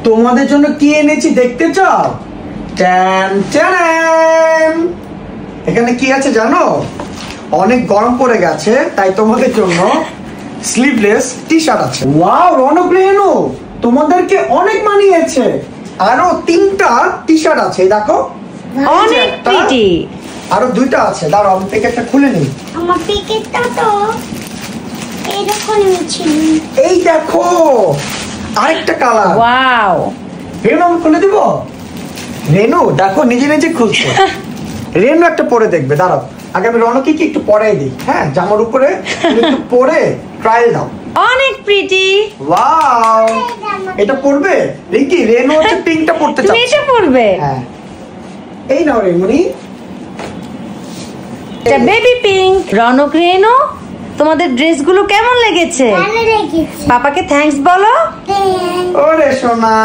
তোমাদের জন্য কি এনেছি দেখতে চাও? ট্যান ট্যান, এখানে কি আছে জানো? অনেক গরম পড়ে গেছে, তাই তোমাদের জন্য স্লিভলেস টি শার্ট আছে। ওয়াও রনক রেনু, তোমাদেরকে অনেক মানিয়েছে। আরো 3টা টি শার্ট আছে, দেখো অনেক প্রিটি। আরো 2টা আছে, দাঁড়াও আমি প্যাকেটটা খুলে নিই। আমার প্যাকেটটা তো এরকমই ছিল। এই দেখো আরেকটা কালার। ওয়াও, রেনু আমি খুলে দিব। রেনু দেখো নিজে নিজে খুলছে। রেনু একটা পরে দেখবে, দাঁড়াও আগে আমি রনকে কি একটু পরাই দিই। হ্যাঁ, জামার উপরে একটু পরে ট্রায়াল দাও। অনেক প্রিটি। ওয়াও, এটা পরবে? রিকি রেনু হচ্ছে পিঙ্কটা পরতে তুমি চাচ্ছে। এটা পরবে? হ্যাঁ, এই নাও রেনুনি, এটা বেবি পিঙ্ক। রনক রেনু, তোমাদের ড্রেসগুলো কেমন লেগেছে? ভালো লেগেছে। পাপাকে থ্যাঙ্কস বলো। হ্যাঁ। ওরে সোনা।